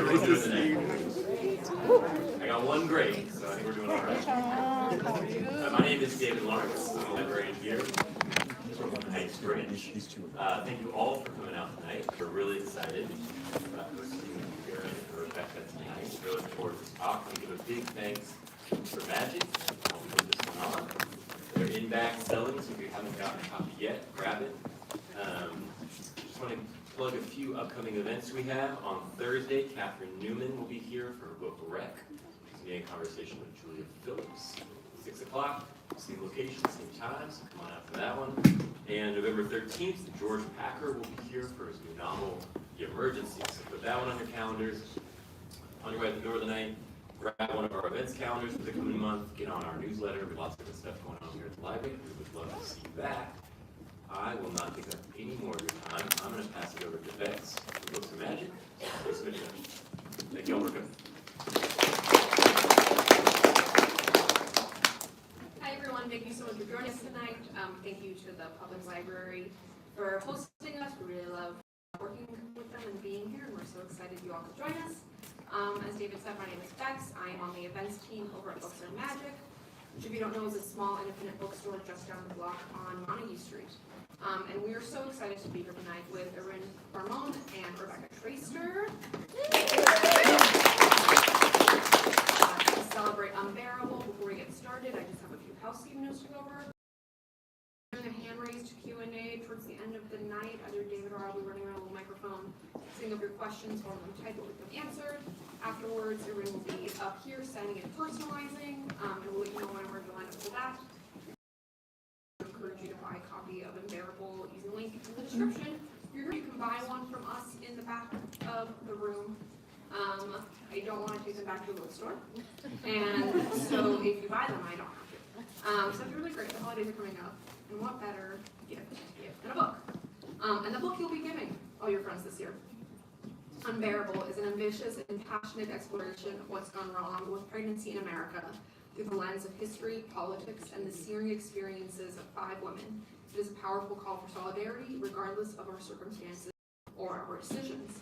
everybody's doing tonight? I got one grade, so I think we're doing all right. My name is David Lawrence. I'm a librarian here from Heights Bridge. Thank you all for coming out tonight. We're really excited about hosting Irin and Rebecca tonight. We're looking forward to this talk. We give a big thanks for Magic. I'll put this one on. They're in back selling, so if you haven't gotten a copy yet, grab it. Just want to plug a few upcoming events we have. On Thursday, Catherine Newman will be here for Local Rec. She's going to be in conversation with Julia Phillips. 6 o'clock, same location, same time, so come on out for that one. And November 13th, George Packer will be here for his new novel, The Emergency. So put that one on your calendars. On your way out the door of the night, grab one of our events calendars for the coming month, get on our newsletter with lots of good stuff going on here at the library. We would love to see that. I will not take up any more of your time. I'm going to pass it over to Bex. We'll go to Magic. Thank you all for coming. Hi everyone, thank you so much for joining us tonight. Thank you to the Public Library for hosting us. We really love working with them and being here, and we're so excited you all could join us. As David said, my name is Bex. I am on the events team over at Books and Magic, which, if you don't know, is a small independent bookstore just down the block on Montague Street. And we are so excited to be here tonight with Irin, Carmon, and Rebecca Traister. To celebrate Unbearable. Before we get started, I just have a few housekeeping notes to go over. Doing a hand-raised Q&A towards the end of the night. Either David or I will be running around with a microphone, setting up your questions, or them type it with them answered. Afterwards, Irin will be up here signing and personalizing, and we'll let you know whenever you line up for that. I encourage you to buy a copy of Unbearable using the link in the description. You can buy one from us in the back of the room. I don't want to take them back to the bookstore, and so if you buy them, I don't have to. So it's really great. The holidays are coming up, and what better gift than a book? And the book you'll be giving all your friends this year. Unbearable is an ambitious and passionate exploration of what's gone wrong with pregnancy in America through the lens of history, politics, and the searing experiences of 5 women. It is a powerful call for solidarity, regardless of our circumstances or our decisions.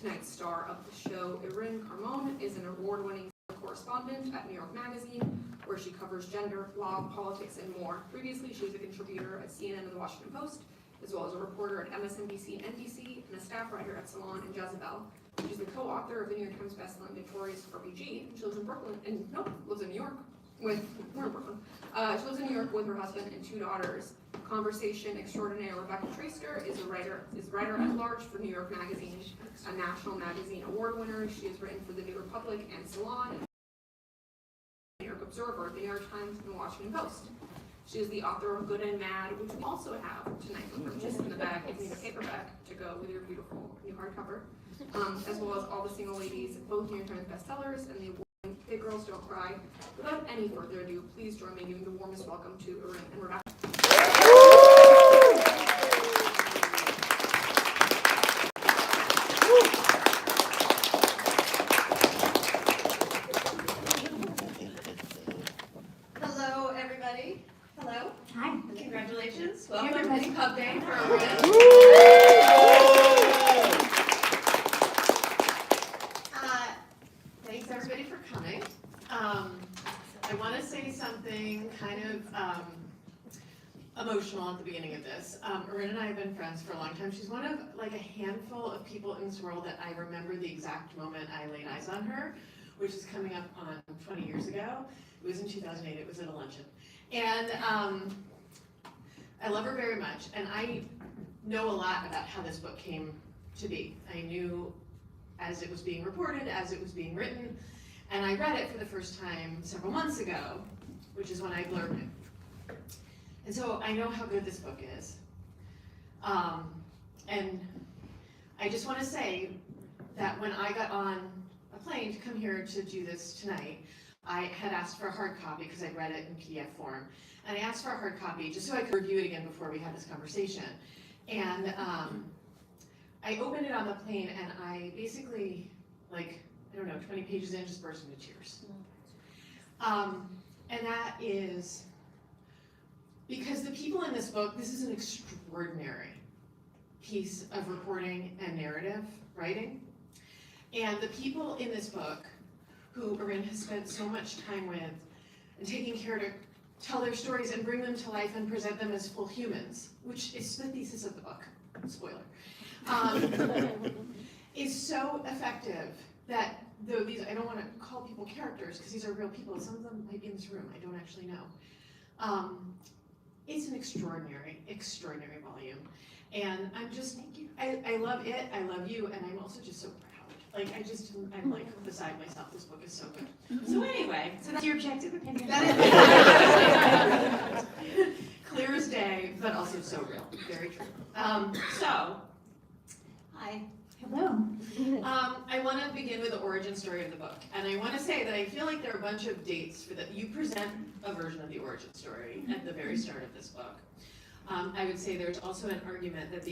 Tonight's star of the show, Irin Carmon, is an award-winning correspondent at New York Magazine, where she covers gender, law, politics, and more. Previously, she was a contributor at CNN and the Washington Post, as well as a reporter at MSNBC and NBC, and a staff writer at Salon and Jezebel. She's the co-author of the New York Times bestselling Victorious RPG. She lives in Brooklyn, and lives in New York with, we're in Brooklyn. She lives in New York with her husband and 2 daughters. Conversation extraordinaire Rebecca Traister is writer at large for New York Magazine, a national magazine award winner. She has written for the New Republic and Salon, New York Observer, the New York Times, and the Washington Post. She is the author of Good and Mad, which we also have tonight for purchase in the bag. If you need a paperback to go with your beautiful new hardcover, as well as All the Single Ladies, both New York Times bestsellers, and the award Big Girls Don't Cry. Without any further ado, please join me in giving the warmest welcome to Irin and Rebecca. Hello, everybody. Hello. Hi. Congratulations. Welcome to Pub Day for Irin. Thanks, everybody, for coming. I want to say something kind of emotional at the beginning of this. Irin and I have been friends for a long time. She's one of a handful of people in this world that I remember the exact moment I laid eyes on her, which is coming up on 20 years ago. It was in 2008. It was at a luncheon. And I love her very much. And I know a lot about how this book came to be. I knew as it was being reported, as it was being written, and I read it for the first time several months ago, which is when I blurbed it. And so I know how good this book is. And I just want to say that when I got on a plane to come here to do this tonight, I had asked for a hard copy because I'd read it in PDF form. And I asked for a hard copy just so I could review it again before we had this conversation. And I opened it on the plane, and I basically, 20 pages in, just burst into tears. And that is because the people in this book, this is an extraordinary piece of reporting and narrative writing. And the people in this book who Irin has spent so much time with and taking care to tell their stories and bring them to life and present them as full humans, which is the thesis of the book, spoiler, is so effective that though these, I don't want to call people characters because these are real people, some of them might be in this room, I don't actually know. It's an extraordinary, extraordinary volume. And I'm just, I love it, I love you, and I'm also just so proud. Like, I'm like beside myself, this book is so good. So anyway. So that's your objective opinion. That is clear as day, but also so real, very true. So, hi. Hello. I want to begin with the origin story of the book, and I want to say that I feel like there are a bunch of dates for that. You present a version of the origin story at the very start of this book. I would say there's also an argument that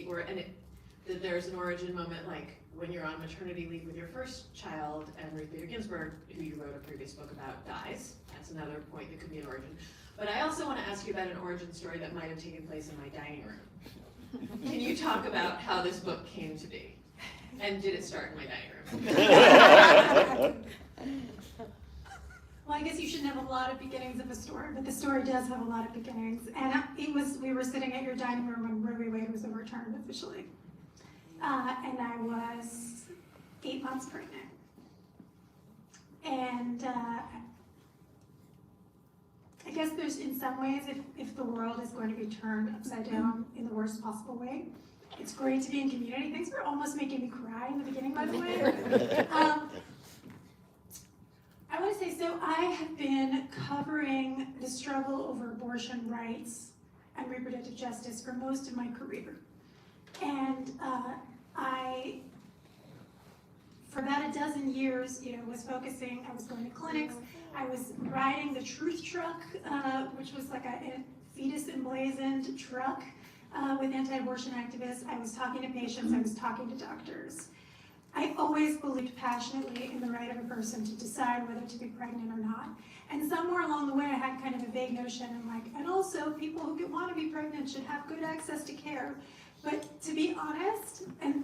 that there's an origin moment, like when you're on maternity leave with your first child, and Ruth Bader Ginsburg, who you wrote a previous book about, dies. That's another point that could be an origin. But I also want to ask you about an origin story that might have taken place in my dining room. Can you talk about how this book came to be? And did it start in my dining room? Well, I guess you shouldn't have a lot of beginnings of a story, but the story does have a lot of beginnings. And we were sitting at your dining room when Roe v. Wade was overturned officially. And I was 8 months pregnant. And I guess there's, in some ways, if the world is going to be turned upside down in the worst possible way, it's great to be in community. Thanks for almost making me cry in the beginning, by the way. I want to say, so I have been covering the struggle over abortion rights and reproductive justice for most of my career. And I, for about a dozen years, was focusing, I was going to clinics, I was riding the Truth Truck, which was like a fetus emblazoned truck with anti-abortion activists. I was talking to patients, I was talking to doctors. I always believed passionately in the right of a person to decide whether to be pregnant or not. And somewhere along the way, I had kind of a vague notion, and also people who want to be pregnant should have good access to care. But to be honest, and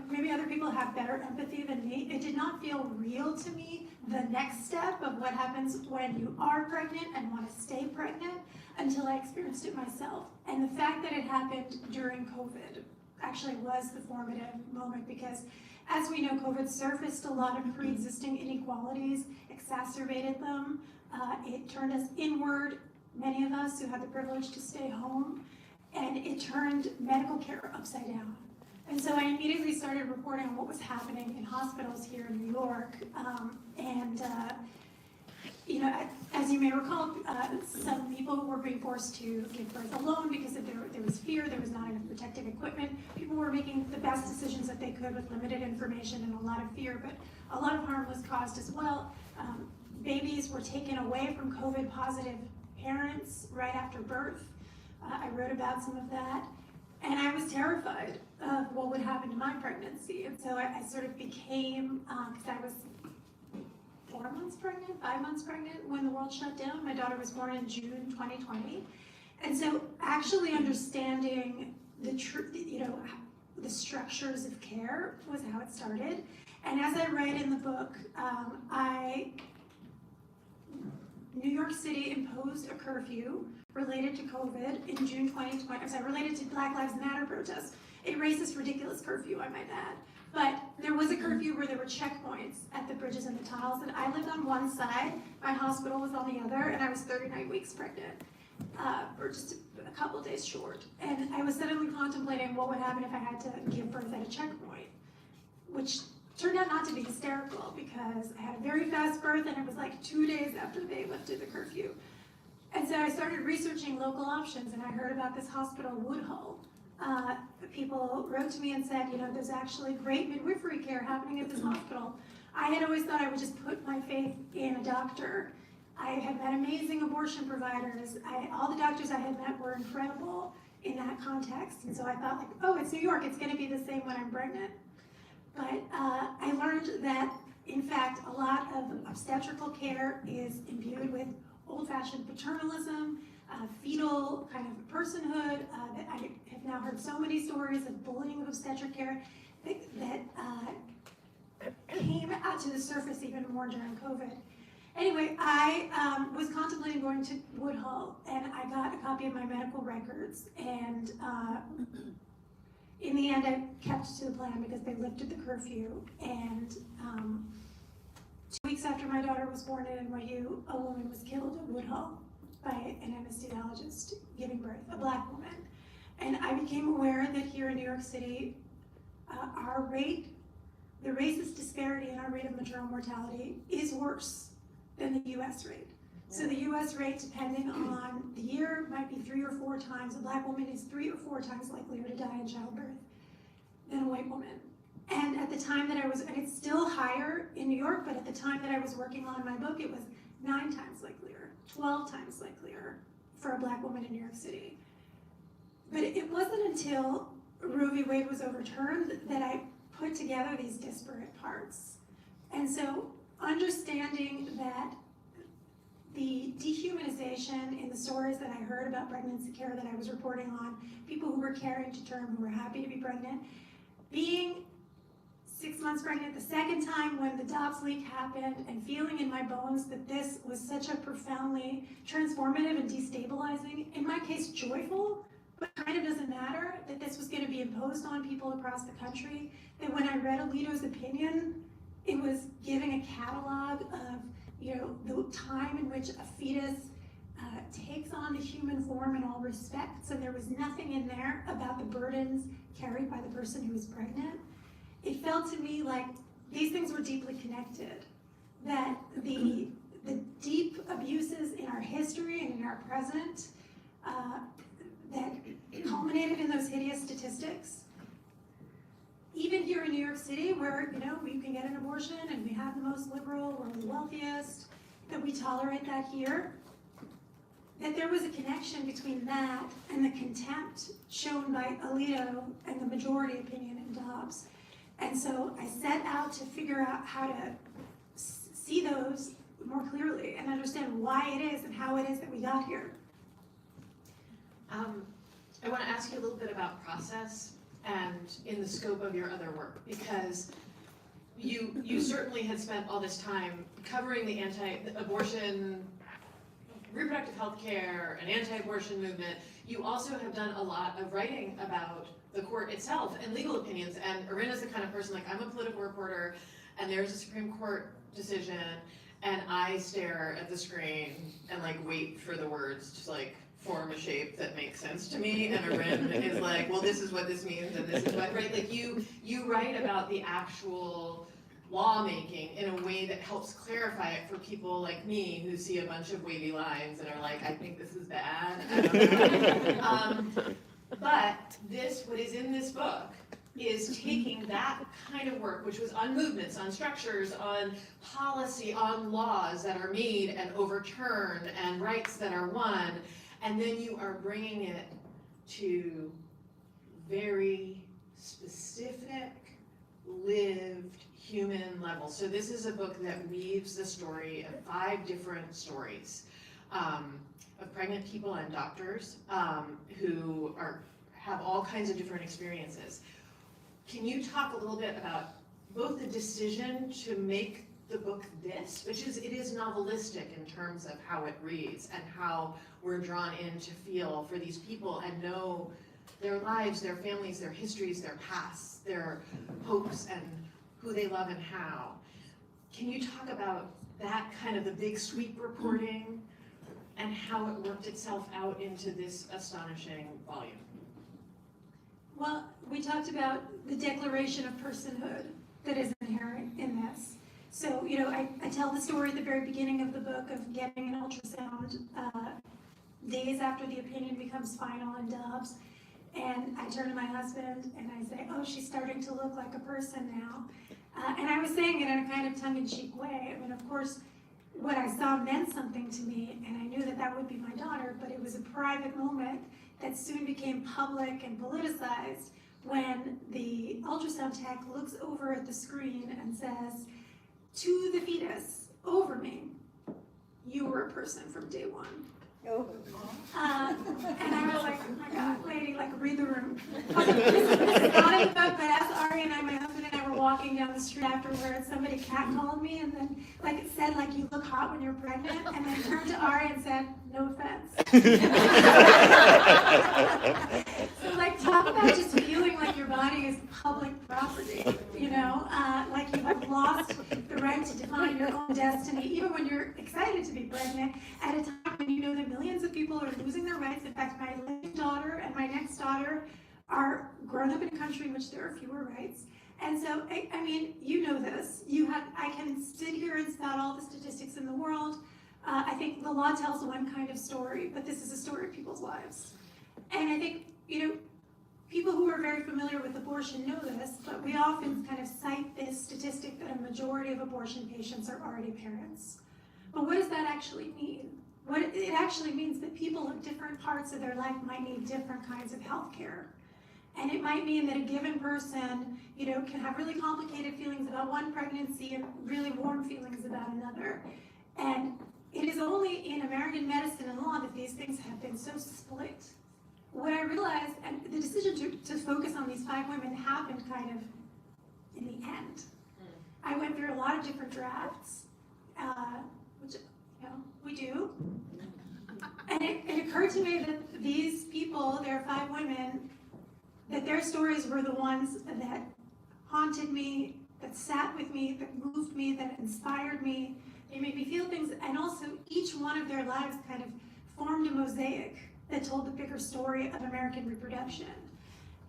maybe other people have better empathy than me, it did not feel real to me, the next step of what happens when you are pregnant and want to stay pregnant, until I experienced it myself. And the fact that it happened during COVID actually was the formative moment, because as we know, COVID surfaced a lot of pre-existing inequalities, exacerbated them. It turned us inward, many of us who had the privilege to stay home, and it turned medical care upside down. And so I immediately started reporting on what was happening in hospitals here in New York. As you may recall, some people were being forced to give birth alone because there was fear, there was not enough protective equipment. People were making the best decisions that they could with limited information and a lot of fear, but a lot of harm was caused as well. Babies were taken away from COVID-positive parents right after birth. I wrote about some of that, and I was terrified of what would happen to my pregnancy. And so I sort of became, because I was 4 months pregnant, 5 months pregnant when the world shut down. My daughter was born in June 2020. And so actually understanding the structures of care was how it started. And as I write in the book, New York City imposed a curfew related to COVID in June 2020, related to Black Lives Matter protests. A racist, ridiculous curfew, I might add. But there was a curfew where there were checkpoints at the bridges and the tunnels, and I lived on one side, my hospital was on the other, and I was 39 weeks pregnant, or just a couple days short. And I was suddenly contemplating what would happen if I had to give birth at a checkpoint, which turned out not to be hysterical because I had a very fast birth and it was like 2 days after they lifted the curfew. And so I started researching local options, and I heard about this hospital, Woodhull. People wrote to me and said, there's actually great midwifery care happening at this hospital. I had always thought I would just put my faith in a doctor. I had met amazing abortion providers. All the doctors I had met were incredible in that context. And so I thought, oh, it's New York, it's gonna be the same when I'm pregnant. But I learned that, in fact, a lot of obstetrical care is imbued with old-fashioned paternalism, fetal kind of personhood. That I have now heard so many stories of bullying of obstetric care that came out to the surface even more during COVID. Anyway, I was contemplating going to Woodhull, and I got a copy of my medical records, and in the end, I kept to the plan because they lifted the curfew, and 2 weeks after my daughter was born at NYU, a woman was killed at Woodhull by an anesthesiologist giving birth, a Black woman. And I became aware that here in New York City, the racist disparity in our rate of maternal mortality is worse than the US rate. So the US rate, depending on the year, might be 3 or 4 times. A Black woman is 3 or 4 times likelier to die in childbirth than a white woman. And at the time that and it's still higher in New York, but at the time that I was working on my book, it was 9 times likelier, 12 times likelier for a Black woman in New York City. But it wasn't until Roe v. Wade was overturned that I put together these disparate parts. And so understanding that the dehumanization in the stories that I heard about pregnancy care that I was reporting on, people who were carrying to term, who were happy to be pregnant, being 6 months pregnant the second time when the Dobbs leak happened, and feeling in my bones that this was such a profoundly transformative and destabilizing, in my case joyful, but kind of doesn't matter, that this was going to be imposed on people across the country, that when I read Alito's opinion, it was giving a catalog of, the time in which a fetus takes on the human form in all respects, and there was nothing in there about the burdens carried by the person who was pregnant. It felt to me like these things were deeply connected, that the deep abuses in our history and in our present that culminated in those hideous statistics, even here in New York City, where you can get an abortion and we have the most liberal, we're the wealthiest, that we tolerate that here, that there was a connection between that and the contempt shown by Alito and the majority opinion in Dobbs. And so I set out to figure out how to see those more clearly and understand why it is and how it is that we got here. I want to ask you a little bit about process and in the scope of your other work, because you certainly had spent all this time covering the anti-abortion, reproductive health care, and anti-abortion movement. You also have done a lot of writing about the court itself and legal opinions, and Irin is the kind of person, like, I'm a political reporter, and there's a Supreme Court decision, and I stare at the screen and wait for the words to form a shape that makes sense to me, and Irin is like, well, this is what this means, and this is what, right? You write about the actual lawmaking in a way that helps clarify it for people like me who see a bunch of wavy lines and are like, I think this is bad. I don't know. But what is in this book is taking that kind of work, which was on movements, on structures, on policy, on laws that are made and overturned, and rights that are won, and then you are bringing it to very specific, lived, human levels. So this is a book that weaves the story of 5 different stories of pregnant people and doctors who have all kinds of different experiences. Can you talk a little bit about both the decision to make the book this, which it is novelistic in terms of how it reads and how we're drawn in to feel for these people and know their lives, their families, their histories, their pasts, their hopes, and who they love and how. Can you talk about that kind of the big sweep reporting and how it worked itself out into this astonishing volume? Well, we talked about the declaration of personhood that is inherent in this. So, I tell the story at the very beginning of the book of getting an ultrasound days after the opinion becomes final in Dobbs. And I turn to my husband and I say, oh, she's starting to look like a person now. And I was saying it in a kind of tongue-in-cheek way. I mean, of course, what I saw meant something to me, and I knew that that would be my daughter, but it was a private moment that soon became public and politicized when the ultrasound tech looks over at the screen and says, to the fetus over me, you were a person from day one. Oh. And I was like, oh my God, lady, read the room. This is not in the book, but as Ari and I, my husband and I, were walking down the street afterwards, somebody catcalled me and then like it said like you look hot when you're pregnant, and then turned to Ari and said, no offense. So like talk about just feeling like your body is public property, you know, like you have lost the right to define your own destiny, even when you're excited to be pregnant, at a time when you know that millions of people are losing their rights. In fact, my latest daughter and my next daughter are grown up in a country in which there are fewer rights. And so, I mean, you know this. I can sit here and spout all the statistics in the world. I think the law tells one kind of story, but this is a story of people's lives. And I think, you know, people who are very familiar with abortion know this, but we often kind of cite this statistic that a majority of abortion patients are already parents. But what does that actually mean? What it actually means that people at different parts of their life might need different kinds of health care. And it might mean that a given person, you know, can have really complicated feelings about one pregnancy and really warm feelings about another. And it is only in American medicine and law that these things have been so split. What I realized, and the decision to focus on these 5 women happened kind of in the end. I went through a lot of different drafts, which, you know, we do. And it occurred to me that these people, there are 5 women, that their stories were the ones that haunted me, that sat with me, that moved me, that inspired me. They made me feel things, and also each one of their lives kind of formed a mosaic that told the bigger story of American reproduction.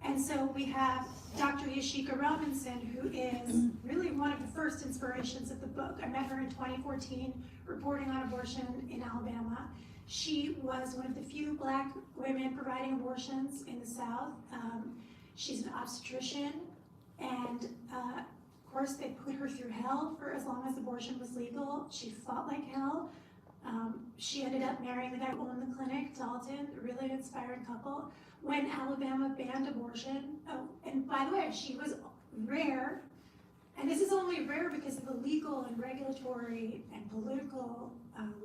And so we have Dr. Yashika Robinson, who is really one of the first inspirations of the book. I met her in 2014, reporting on abortion in Alabama. She was one of the few Black women providing abortions in the South. She's an obstetrician, and of course they put her through hell for as long as abortion was legal. She fought like hell. She ended up marrying the guy who owned the clinic, Dalton, a really inspiring couple. When Alabama banned abortion, oh, and by the way, she was rare, and this is only rare because of the legal and regulatory and political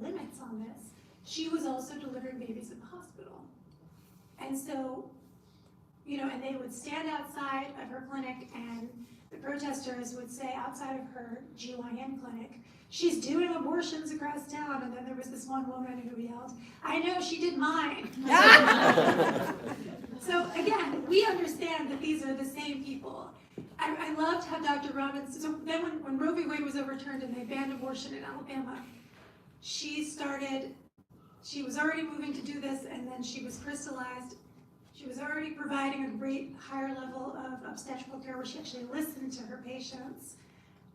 limits on this. She was also delivering babies at the hospital. And so, you know, and they would stand outside of her clinic, and the protesters would say outside of her GYN clinic, she's doing abortions across town. And then there was this one woman who yelled, I know, she did mine. So again, we understand that these are the same people. I loved how Dr. Robinson, so then when Roe v. Wade was overturned and they banned abortion in Alabama, she was already moving to do this, and then she was crystallized. She was already providing a great higher level of obstetrical care where she actually listened to her patients,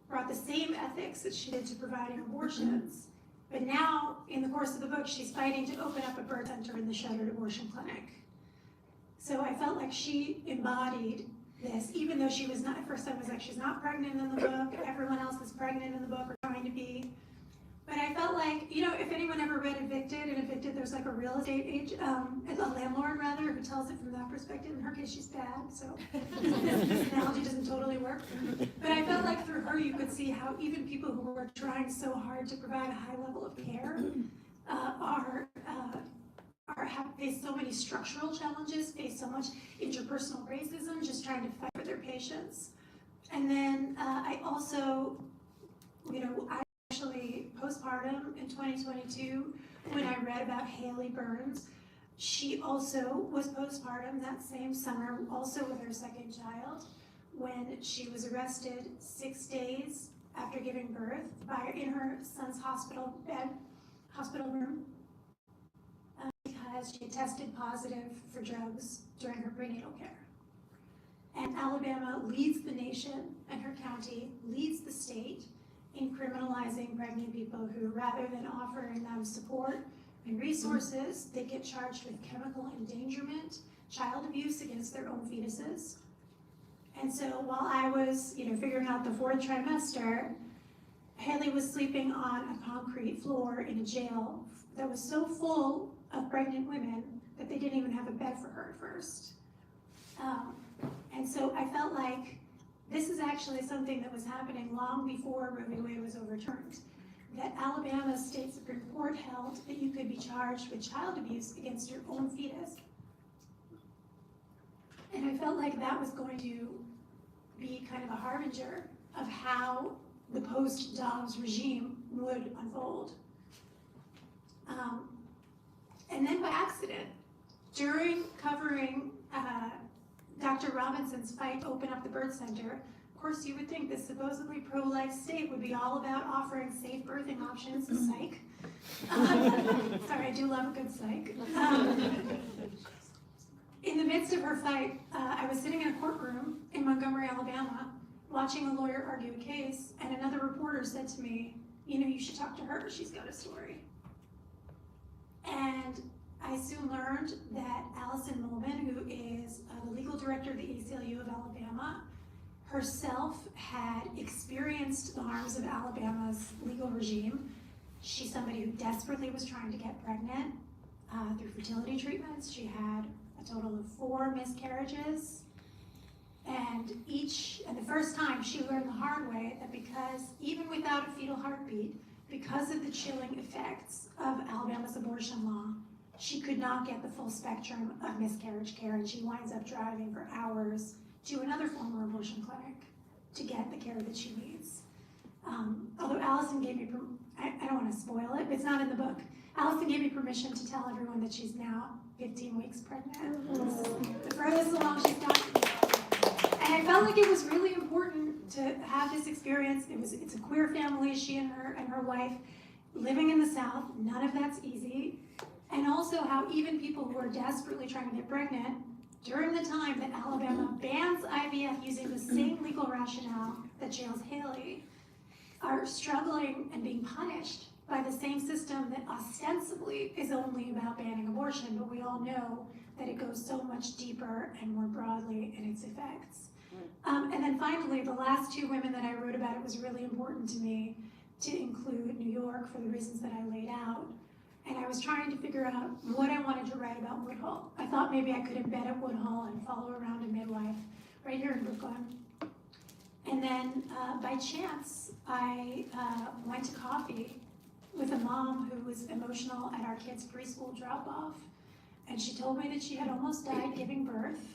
brought the same ethics that she did to providing abortions. But now, in the course of the book, she's fighting to open up a birth center in the shuttered abortion clinic. So I felt like she embodied this, even though she was not, at first I was like, she's not pregnant in the book, everyone else is pregnant in the book or trying to be. But I felt like, you know, if anyone ever read Evicted, in Evicted there's like a real estate agent, a landlord rather, who tells it from that perspective. In her case, she's bad, so this analogy doesn't totally work. But I felt like through her you could see how even people who were trying so hard to provide a high level of care have faced so many structural challenges, faced so much interpersonal racism, just trying to fight for their patients. And then I also, you know, actually postpartum in 2022 when I read about Haley Burns. She also was postpartum that same summer, also with her second child, when she was arrested 6 days after giving birth in her son's hospital room, because she had tested positive for drugs during her prenatal care. And Alabama leads the nation, and her county leads the state in criminalizing pregnant people who, rather than offering them support and resources, they get charged with chemical endangerment, child abuse against their own fetuses. And so while I was, you know, figuring out the 4th trimester, Haley was sleeping on a concrete floor in a jail that was so full of pregnant women that they didn't even have a bed for her at first. And so I felt like this is actually something that was happening long before Roe v. Wade was overturned. That Alabama State Supreme Court held that you could be charged with child abuse against your own fetus. And I felt like that was going to be kind of a harbinger of how the post-Dobbs regime would unfold. And then by accident, during covering Dr. Robinson's fight to open up the birth center, of course you would think this supposedly pro-life state would be all about offering safe birthing options, psych. Sorry, I do love a good psych. In the midst of her fight, I was sitting in a courtroom in Montgomery, Alabama, watching a lawyer argue a case, and another reporter said to me, you know, you should talk to her, she's got a story. And I soon learned that Allison Molman, who is the legal director of the ACLU of Alabama, herself had experienced the harms of Alabama's legal regime. She's somebody who desperately was trying to get pregnant through fertility treatments. She had a total of 4 miscarriages. And the first time she learned the hard way that because, even without a fetal heartbeat, because of the chilling effects of Alabama's abortion law, she could not get the full spectrum of miscarriage care, and she winds up driving for hours to another former abortion clinic to get the care that she needs. Although Allison gave me, I don't want to spoil it, but it's not in the book. Allison gave me permission to tell everyone that she's now 15 weeks pregnant. The furthest along she's gotten. And I felt like it was really important to have this experience. It's a queer family, she and her wife, living in the South. None of that's easy. And also how even people who are desperately trying to get pregnant, during the time that Alabama bans IVF using the same legal rationale that jails Haley, are struggling and being punished by the same system that ostensibly is only about banning abortion, but we all know that it goes so much deeper and more broadly in its effects. And then finally, the last 2 women that I wrote about, it was really important to me to include New York for the reasons that I laid out. And I was trying to figure out what I wanted to write about Woodhull. I thought maybe I could embed at Woodhull and follow around a midwife right here in Brooklyn. And then by chance, I went to coffee with a mom who was emotional at our kids' preschool drop-off. And she told me that she had almost died giving birth.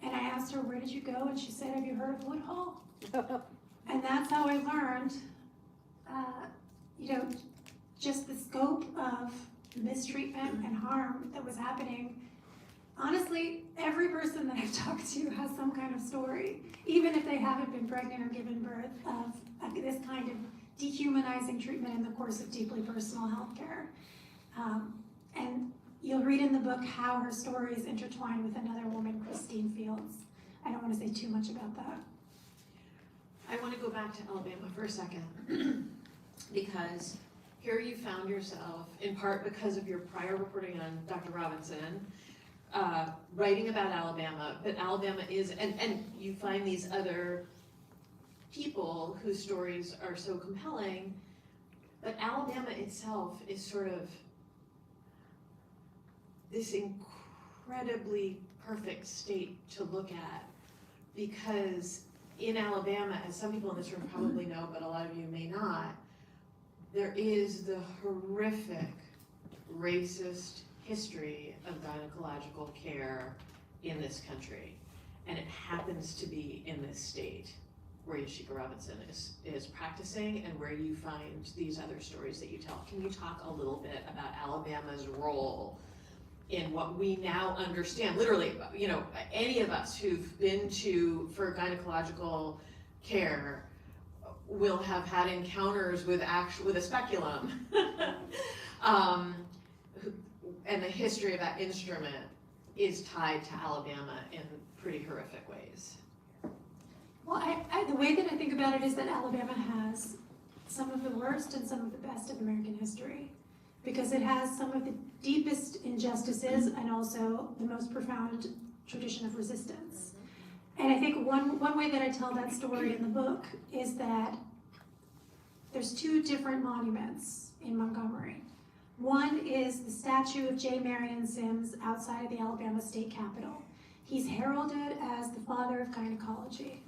And I asked her, where did you go? And she said, have you heard of Woodhull? And that's how I learned, just the scope of mistreatment and harm that was happening. Honestly, every person that I've talked to has some kind of story, even if they haven't been pregnant or given birth, of this kind of dehumanizing treatment in the course of deeply personal health care. And you'll read in the book how her story is intertwined with another woman, Christine Fields. I don't want to say too much about that. I want to go back to Alabama for a second, because here you found yourself, in part because of your prior reporting on Dr. Robinson, writing about Alabama, but Alabama is, and you find these other people whose stories are so compelling, but Alabama itself is sort of this incredibly perfect state to look at, because in Alabama, as some people in this room probably know, but a lot of you may not, there is the horrific racist history of gynecological care in this country. And it happens to be in this state where Yashika Robinson is practicing and where you find these other stories that you tell. Can you talk a little bit about Alabama's role in what we now understand? Literally, any of us who've been for gynecological care will have had encounters with a speculum. And the history of that instrument is tied to Alabama in pretty horrific ways. Well, the way that I think about it is that Alabama has some of the worst and some of the best of American history, because it has some of the deepest injustices and also the most profound tradition of resistance. And I think one way that I tell that story in the book is that there's 2 different monuments in Montgomery. One is the statue of J. Marion Sims outside of the Alabama State Capitol. He's heralded as the father of gynecology.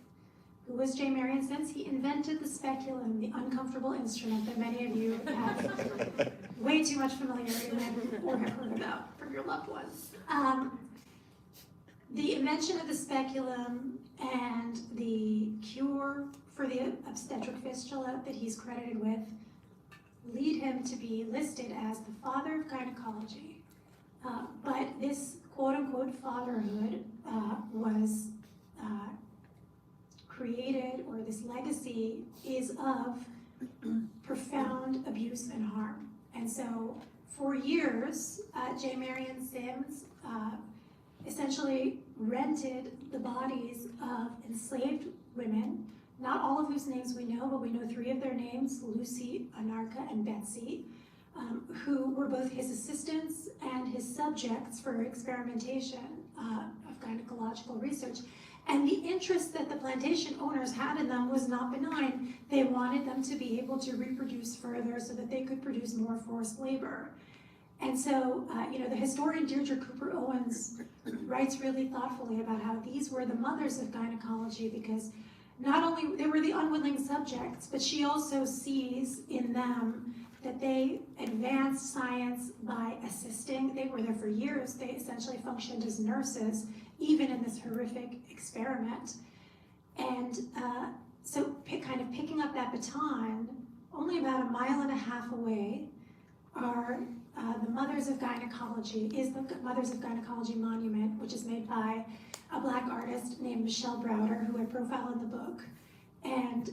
Who was J. Marion Sims? He invented the speculum, the uncomfortable instrument that many of you have way too much familiarity with or have heard about from your loved ones. The invention of the speculum and the cure for the obstetric fistula that he's credited with lead him to be listed as the father of gynecology. But this quote-unquote fatherhood was created, or this legacy is of profound abuse and harm. And so for years, J. Marion Sims essentially rented the bodies of enslaved women, not all of whose names we know, but we know 3 of their names, Lucy, Anarcha, and Betsy, who were both his assistants and his subjects for experimentation of gynecological research. And the interest that the plantation owners had in them was not benign. They wanted them to be able to reproduce further so that they could produce more forced labor. And so, the historian Deirdre Cooper Owens writes really thoughtfully about how these were the mothers of gynecology, because not only they were the unwilling subjects, but she also sees in them that they advanced science by assisting. They were there for years. They essentially functioned as nurses, even in this horrific experiment. And so kind of picking up that baton, only about a mile and a half away are the Mothers of Gynecology, is the Mothers of Gynecology Monument, which is made by a Black artist named Michelle Browder, who I profile in the book. And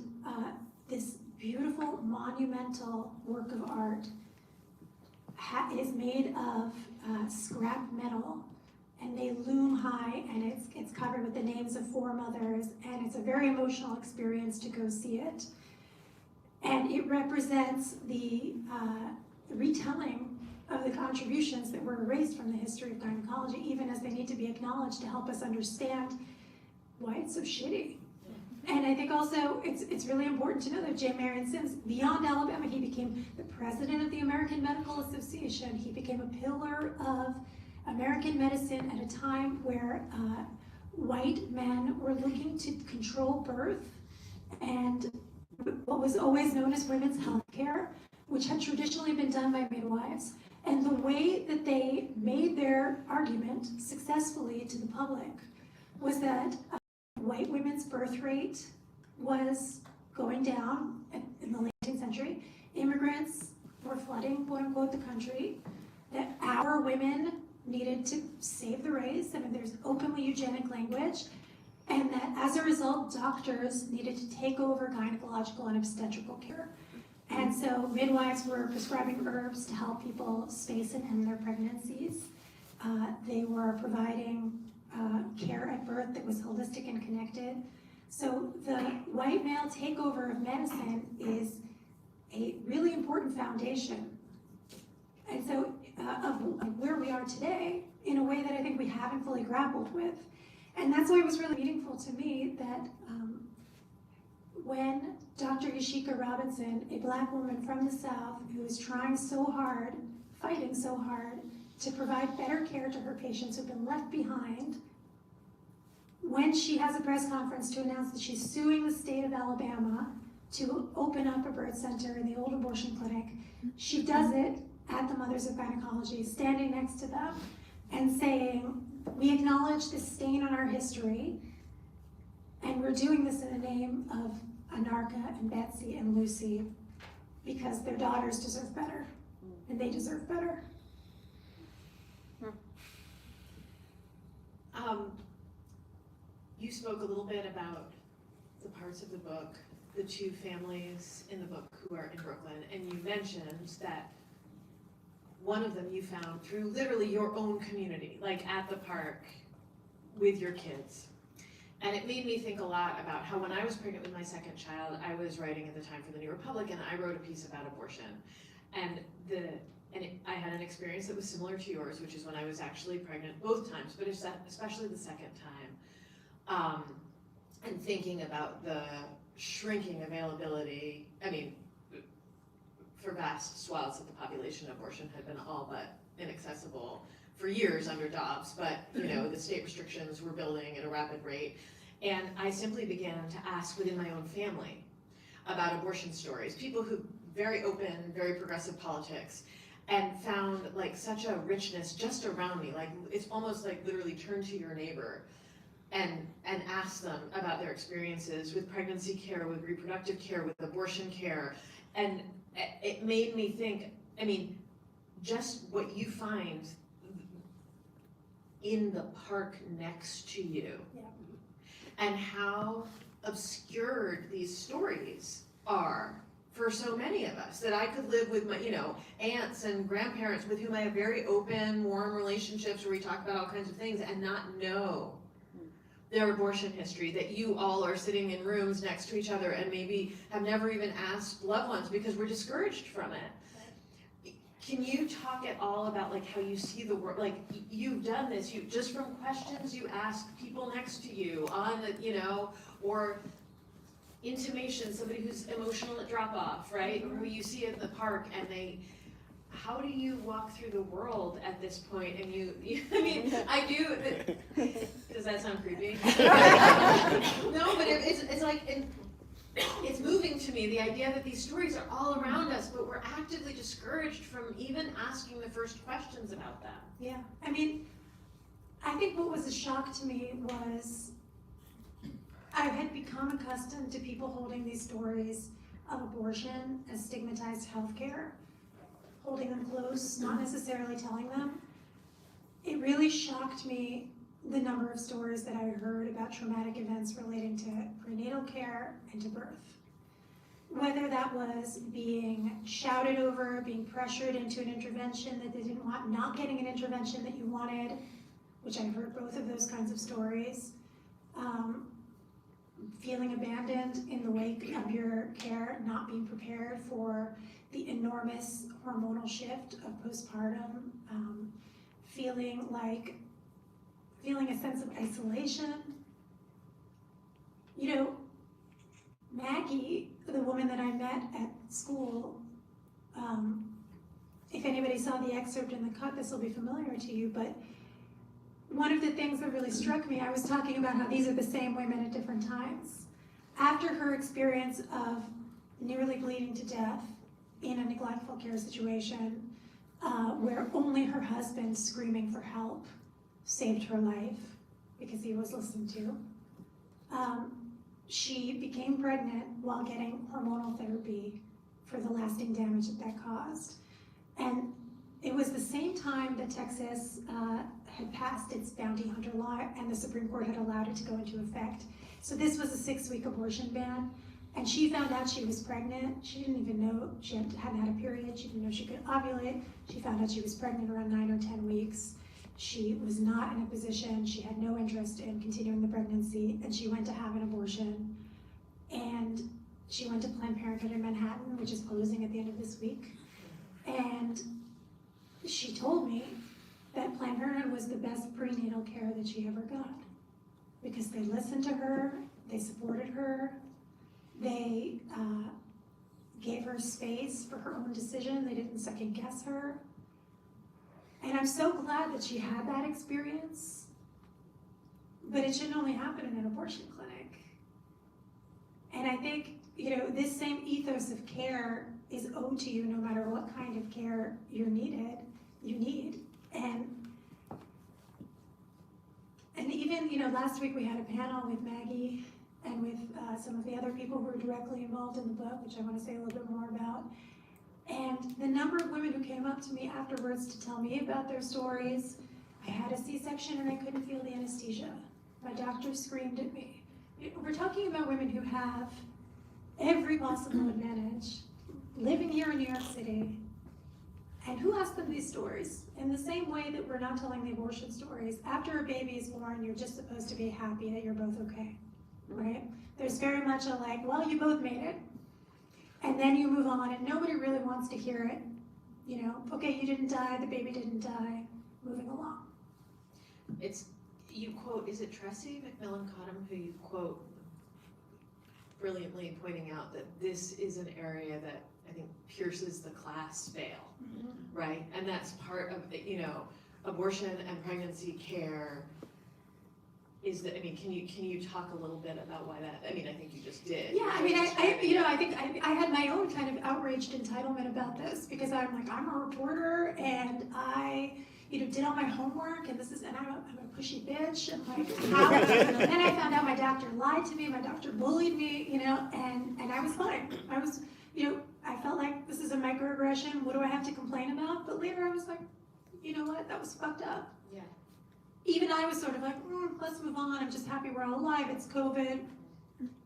this beautiful monumental work of art is made of scrap metal, and they loom high, and it's covered with the names of 4 mothers, and it's a very emotional experience to go see it. And it represents the retelling of the contributions that were erased from the history of gynecology, even as they need to be acknowledged to help us understand why it's so shitty. And I think also it's really important to know that J. Marion Sims, beyond Alabama, he became the president of the American Medical Association. He became a pillar of American medicine at a time where white men were looking to control birth and what was always known as women's health care, which had traditionally been done by midwives. And the way that they made their argument successfully to the public was that white women's birth rate was going down in the late 18th century. Immigrants were flooding, quote unquote, the country, that our women needed to save the race. I mean, there's openly eugenic language, and that as a result, doctors needed to take over gynecological and obstetrical care. And so midwives were prescribing herbs to help people space and end their pregnancies. They were providing care at birth that was holistic and connected. So the white male takeover of medicine is a really important foundation. And so of where we are today, in a way that I think we haven't fully grappled with. And that's why it was really meaningful to me that when Dr. Yashika Robinson, a Black woman from the South who is trying so hard, fighting so hard to provide better care to her patients who've been left behind, when she has a press conference to announce that she's suing the state of Alabama to open up a birth center in the old abortion clinic, she does it at the Mothers of Gynecology, standing next to them and saying, we acknowledge this stain on our history, and we're doing this in the name of Anarcha and Betsy and Lucy, because their daughters deserve better, and they deserve better. You spoke a little bit about the parts of the book, the 2 families in the book who are in Brooklyn, and you mentioned that one of them you found through literally your own community, like at the park with your kids. And it made me think a lot about how when I was pregnant with my 2nd child, I was writing at the time for the New Republican, I wrote a piece about abortion. And I had an experience that was similar to yours, which is when I was actually pregnant both times, but especially the 2nd time. And thinking about the shrinking availability, for vast swaths of the population, abortion had been all but inaccessible for years under Dobbs, but the state restrictions were building at a rapid rate. And I simply began to ask within my own family about abortion stories, people who very open, very progressive politics, and found like such a richness just around me. Like it's almost like literally turn to your neighbor and ask them about their experiences with pregnancy care, with reproductive care, with abortion care. And it made me think, I mean, just what you find in the park next to you, Yeah. and how obscured these stories are for so many of us, that I could live with my, aunts and grandparents with whom I have very open, warm relationships where we talk about all kinds of things and not know their abortion history, that you all are sitting in rooms next to each other and maybe have never even asked loved ones because we're discouraged from it. Can you talk at all about like how you see the world? Like you've done this, you just from questions you ask people next to you on the, or intimation, somebody who's emotional at drop off, right? Or who you see at the park and how do you walk through the world at this point? And I mean, I do, does that sound creepy? No, but it's like, it's moving to me, the idea that these stories are all around us, but we're actively discouraged from even asking the first questions about them. Yeah, I mean, I think what was a shock to me was I had become accustomed to people holding these stories of abortion as stigmatized healthcare, holding them close, not necessarily telling them. It really shocked me the number of stories that I heard about traumatic events relating to prenatal care and to birth. Whether that was being shouted over, being pressured into an intervention that they didn't want, not getting an intervention that you wanted, which I've heard both of those kinds of stories. Feeling abandoned in the wake of your care, not being prepared for the enormous hormonal shift of postpartum, feeling a sense of isolation. Maggie, the woman that I met at school, if anybody saw the excerpt in the cut, this will be familiar to you, but one of the things that really struck me, I was talking about how these are the same women at different times. After her experience of nearly bleeding to death in a neglectful care situation, where only her husband screaming for help saved her life because he was listened to, she became pregnant while getting hormonal therapy for the lasting damage that caused. And it was the same time that Texas had passed its bounty hunter law and the Supreme Court had allowed it to go into effect. So this was a 6-week abortion ban, and she found out she was pregnant. She didn't even know, she hadn't had a period, she didn't know she could ovulate. She found out she was pregnant around 9 or 10 weeks. She was not in a position, she had no interest in continuing the pregnancy, and she went to have an abortion. And she went to Planned Parenthood in Manhattan, which is closing at the end of this week. And she told me that Planned Parenthood was the best prenatal care that she ever got, because they listened to her, they supported her, they gave her space for her own decision, they didn't second guess her. And I'm so glad that she had that experience, but it shouldn't only happen in an abortion clinic. And I think, this same ethos of care is owed to you no matter what kind of care you need. And even, last week we had a panel with Maggie and with some of the other people who were directly involved in the book, which I want to say a little bit more about. And the number of women who came up to me afterwards to tell me about their stories. I had a C-section and I couldn't feel the anesthesia. My doctor screamed at me. We're talking about women who have every possible advantage, living here in New York City. And who asked them these stories? In the same way that we're not telling the abortion stories, after a baby is born, you're just supposed to be happy that you're both okay, right? There's very much a well, you both made it. And then you move on, and nobody really wants to hear it. Okay, you didn't die, the baby didn't die, moving along. You quote, is it Tressie McMillan Cottom who you quote brilliantly pointing out that this is an area that I think pierces the class veil, right? And that's part of, abortion and pregnancy care is that, can you talk a little bit about why that, I think you just did. Yeah, I think I had my own kind of outraged entitlement about this because I'm a reporter and did all my homework, and I'm a pushy bitch, and like, how? And then I found out my doctor lied to me, my doctor bullied me, and I was fine. I was, I felt like this is a microaggression, what do I have to complain about? But later I was like, you know what, that was fucked up. Yeah. Even I was sort of like, let's move on, I'm just happy we're all alive, it's COVID.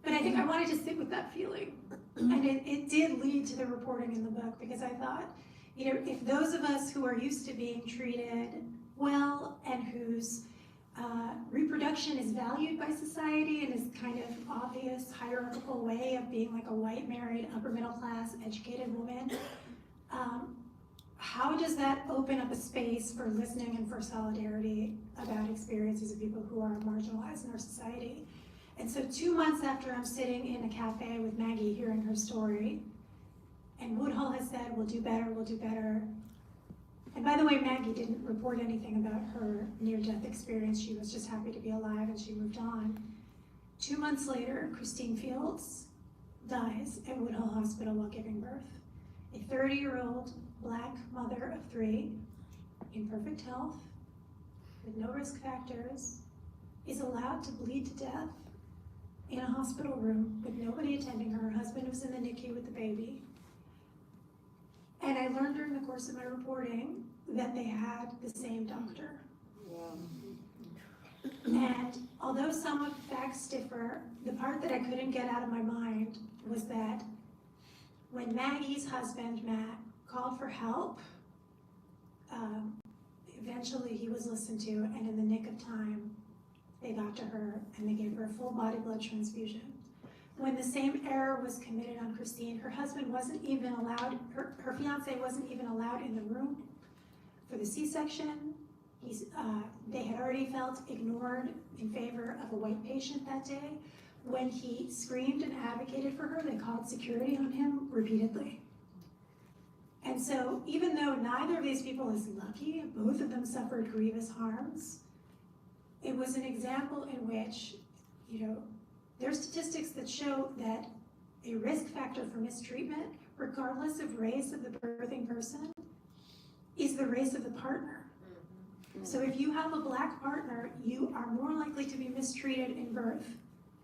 But I think I wanted to sit with that feeling. And it did lead to the reporting in the book, because I thought, if those of us who are used to being treated well and whose reproduction is valued by society and is kind of obvious hierarchical way of being like a white, married, upper middle class, educated woman, how does that open up a space for listening and for solidarity about experiences of people who are marginalized in our society? And so 2 months after I'm sitting in a cafe with Maggie hearing her story, and Woodhull has said, we'll do better, we'll do better. And by the way, Maggie didn't report anything about her near-death experience. She was just happy to be alive and she moved on. 2 months later, Christine Fields dies at Woodhull Hospital while giving birth. A 30-year-old Black mother of 3, in perfect health, with no risk factors, is allowed to bleed to death in a hospital room with nobody attending her. Her husband was in the NICU with the baby. And I learned during the course of my reporting that they had the same doctor. And although some of the facts differ, the part that I couldn't get out of my mind was that when Maggie's husband, Matt, called for help, eventually he was listened to, and in the nick of time, they got to her and they gave her a full body blood transfusion. When the same error was committed on Christine, her husband wasn't even allowed, her fiance wasn't even allowed in the room for the C-section. They had already felt ignored in favor of a white patient that day. When he screamed and advocated for her, they called security on him repeatedly. And so even though neither of these people is lucky, both of them suffered grievous harms, it was an example in which, there are statistics that show that a risk factor for mistreatment, regardless of race of the birthing person, is the race of the partner. So if you have a Black partner, you are more likely to be mistreated in birth,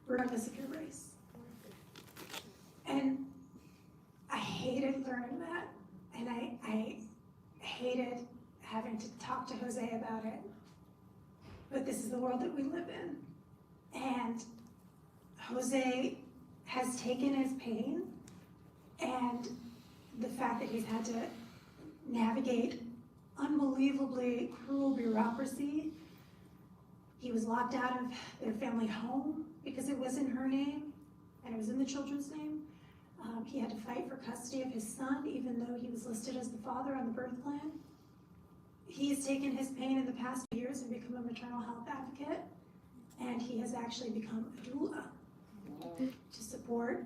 regardless of your race. And I hated learning that, and I hated having to talk to Jose about it. But this is the world that we live in. And Jose has taken his pain and the fact that he's had to navigate unbelievably cruel bureaucracy. He was locked out of their family home because it was in her name and it was in the children's name. He had to fight for custody of his son, even though he was listed as the father on the birth plan. He has taken his pain in the past years and become a maternal health advocate, and he has actually become a doula to support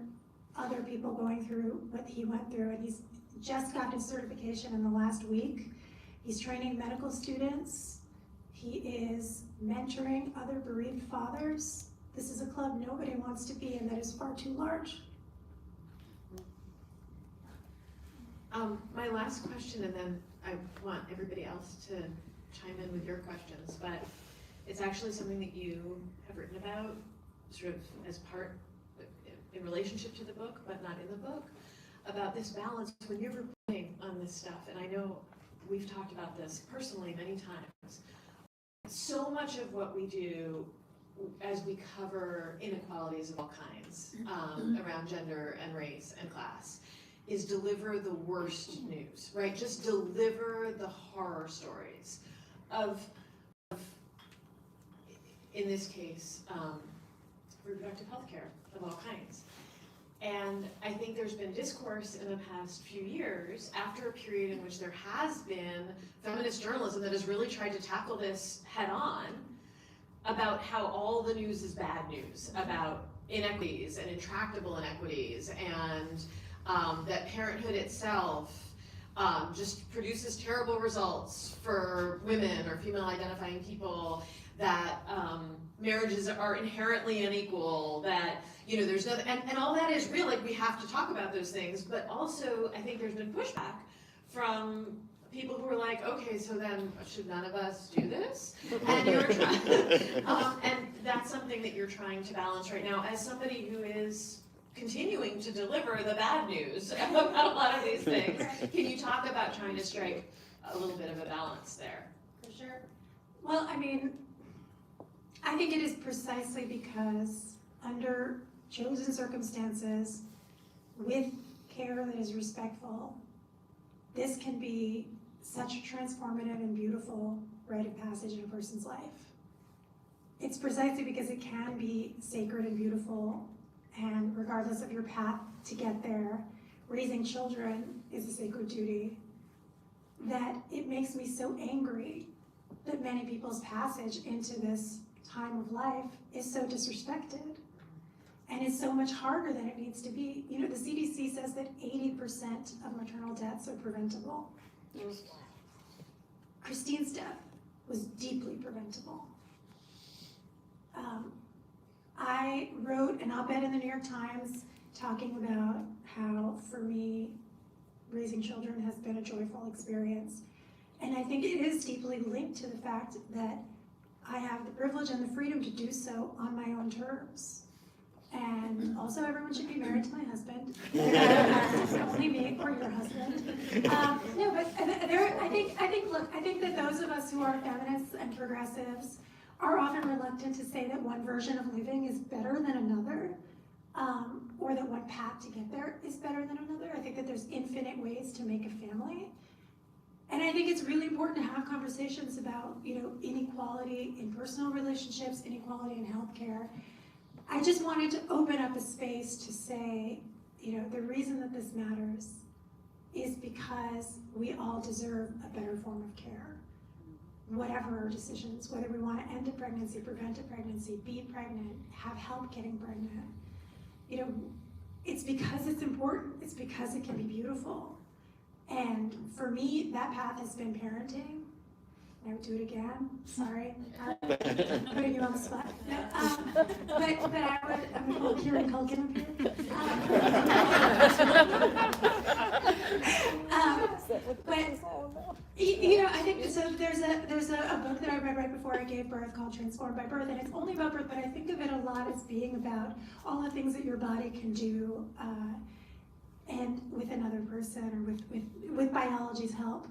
other people going through what he went through, and he's just got his certification in the last week. He's training medical students. He is mentoring other bereaved fathers. This is a club nobody wants to be in that is far too large. My last question, and then I want everybody else to chime in with your questions, but it's actually something that you have written about sort of as part, in relationship to the book, but not in the book, about this balance when you're reporting on this stuff. And I know we've talked about this personally many times. So much of what we do as we cover inequalities of all kinds around gender and race and class is deliver the worst news, right? Just deliver the horror stories of in this case, reproductive health care of all kinds. And I think there's been discourse in the past few years, after a period in which there has been feminist journalism that has really tried to tackle this head on, about how all the news is bad news, about inequities and intractable inequities, and that parenthood itself just produces terrible results for women or female identifying people, that marriages are inherently unequal, that, there's no, and all that is real, like we have to talk about those things, but also I think there's been pushback from people who were like, okay, so then should none of us do this? And you're trying, and that's something that you're trying to balance right now as somebody who is continuing to deliver the bad news about a lot of these things. Can you talk about trying to strike a little bit of a balance there? For sure. Well, I mean, I think it is precisely because under chosen circumstances, with care that is respectful, this can be such a transformative and beautiful rite of passage in a person's life. It's precisely because it can be sacred and beautiful, and regardless of your path to get there, raising children is a sacred duty, that it makes me so angry that many people's passage into this time of life is so disrespected. And it's so much harder than it needs to be. You know, the CDC says that 80% of maternal deaths are preventable. Christine's death was deeply preventable. I wrote an op-ed in the New York Times talking about how, for me, raising children has been a joyful experience. And I think it is deeply linked to the fact that I have the privilege and the freedom to do so on my own terms. And also, everyone should be married to my husband. Only me or your husband. No, but I think that those of us who are feminists and progressives are often reluctant to say that one version of living is better than another, or that one path to get there is better than another. I think that there's infinite ways to make a family. And I think it's really important to have conversations about, you know, inequality in personal relationships, inequality in healthcare. I just wanted to open up a space to say, you know, the reason that this matters is because we all deserve a better form of care. Whatever our decisions, whether we want to end a pregnancy, prevent a pregnancy, be pregnant, have help getting pregnant, you know, it's because it's important, it's because it can be beautiful. And for me, that path has been parenting. I would do it again, sorry. Putting you on the spot. No, but I would, I'm gonna pull Irin up here. But, you know, I think, so there's a book that I read right before I gave birth called Transformed by Birth, and it's only about birth, but I think of it a lot as being about all the things that your body can do, and with another person or with biology's help.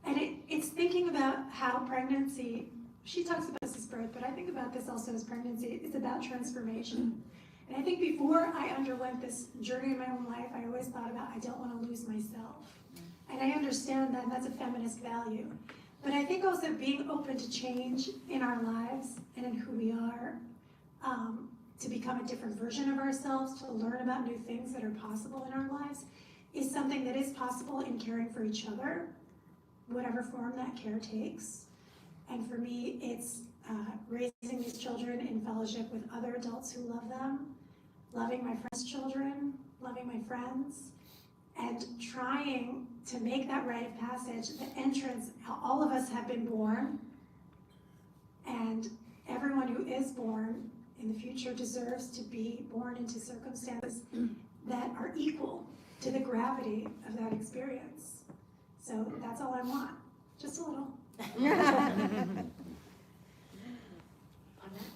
And it's thinking about how pregnancy, she talks about this as birth, but I think about this also as pregnancy. It's about transformation. And I think before I underwent this journey in my own life, I always thought about, I don't want to lose myself. And I understand that that's a feminist value. But I think also being open to change in our lives and in who we are, to become a different version of ourselves, to learn about new things that are possible in our lives, is something that is possible in caring for each other, whatever form that care takes. And for me, it's raising these children in fellowship with other adults who love them, loving my friends' children, loving my friends, and trying to make that rite of passage, the entrance. All of us have been born, and everyone who is born in the future deserves to be born into circumstances that are equal to the gravity of that experience. So that's all I want, just a little. On that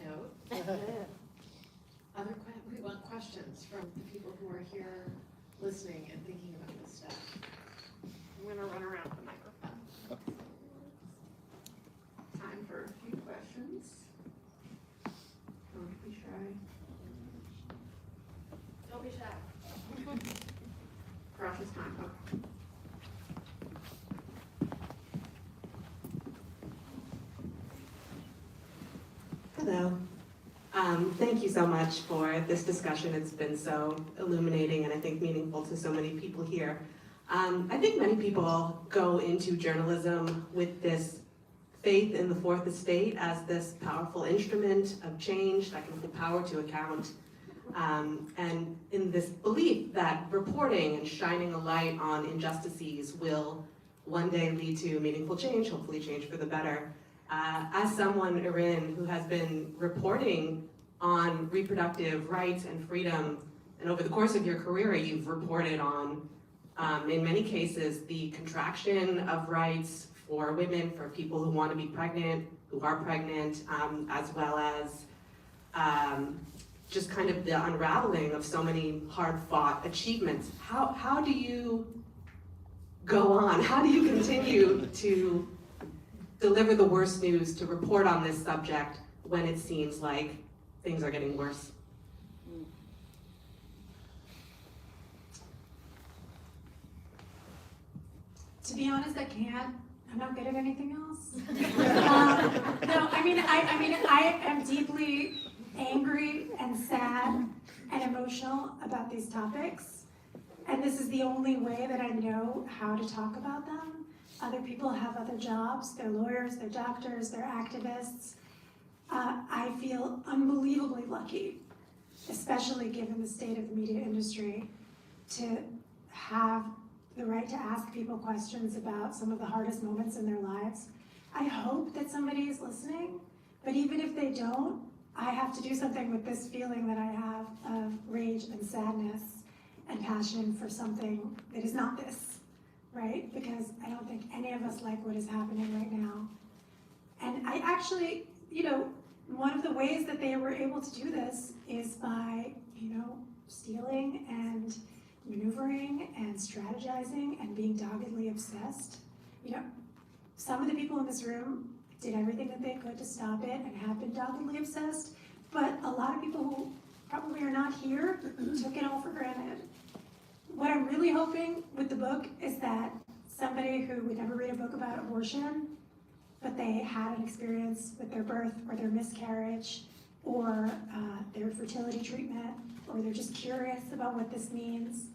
note, we want questions from the people who are here listening and thinking about this stuff. I'm gonna run around with the microphone. Time for a few questions. Don't be shy. Don't be shy. Precious time. Oh. Hello. Thank you so much for this discussion. It's been so illuminating and I think meaningful to so many people here. I think many people go into journalism with this faith in the fourth estate as this powerful instrument of change that can hold power to account. And in this belief that reporting and shining a light on injustices will one day lead to meaningful change, hopefully change for the better. As someone, Irin, who has been reporting on reproductive rights and freedom, and over the course of your career, you've reported on In many cases, the contraction of rights for women, for people who want to be pregnant, who are pregnant, as well as just kind of the unraveling of so many hard-fought achievements. How do you go on? How do you continue to deliver the worst news, to report on this subject when it seems like things are getting worse? To be honest, I can't. I'm not good at anything else. No, I am deeply angry and sad and emotional about these topics. And this is the only way that I know how to talk about them. Other people have other jobs. They're lawyers, they're doctors, they're activists. I feel unbelievably lucky, especially given the state of the media industry, to have the right to ask people questions about some of the hardest moments in their lives. I hope that somebody is listening, but even if they don't, I have to do something with this feeling that I have of rage and sadness and passion for something that is not this, right? Because I don't think any of us like what is happening right now. And I actually, one of the ways that they were able to do this is by, stealing and maneuvering and strategizing and being doggedly obsessed. Some of the people in this room did everything that they could to stop it and have been doggedly obsessed, but a lot of people who probably are not here took it all for granted. What I'm really hoping with the book is that somebody who would never read a book about abortion, but they had an experience with their birth or their miscarriage or their fertility treatment, or they're just curious about what this means,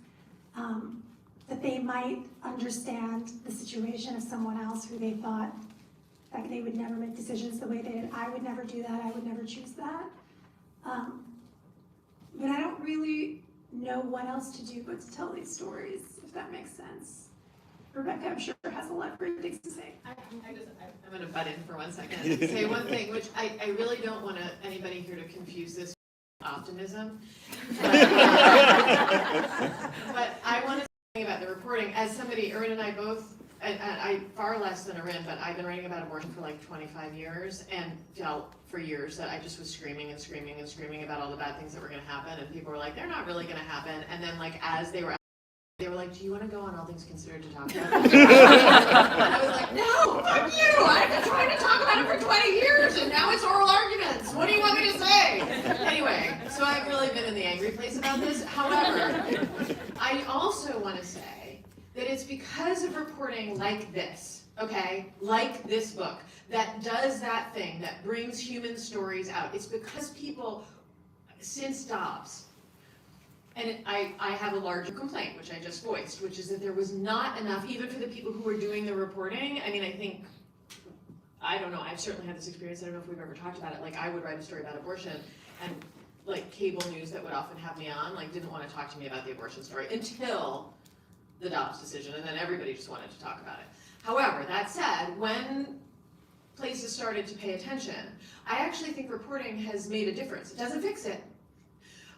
that they might understand the situation of someone else who they thought that they would never make decisions the way they did. I would never do that, I would never choose that. But I don't really know what else to do but to tell these stories, if that makes sense. Rebecca, I'm sure, has a lot of great things to say. I'm going to butt in for 1 second and say one thing, which I really don't want anybody here to confuse this with optimism. But I want to say about the reporting, as somebody, Irin and I both, and I far less than Irin, but I've been writing about abortion for like 25 years and felt for years that I just was screaming and screaming and screaming about all the bad things that were going to happen, and people were like, they're not really going to happen. And then as they were like, do you want to go on All Things Considered to talk about it? And I was like, no, fuck you! I've been trying to talk about it for 20 years and now it's oral arguments. What do you want me to say? Anyway, so I've really been in the angry place about this. However, I also want to say that it's because of reporting like this, okay, like this book, that does that thing, that brings human stories out. It's because people, since Dobbs, and I have a larger complaint, which I just voiced, which is that there was not enough, even for the people who were doing the reporting. I mean, I don't know, I've certainly had this experience, I don't know if we've ever talked about it, I would write a story about abortion, and cable news that would often have me on, didn't want to talk to me about the abortion story until the Dobbs decision, and then everybody just wanted to talk about it. However, that said, when places started to pay attention, I actually think reporting has made a difference. It doesn't fix it.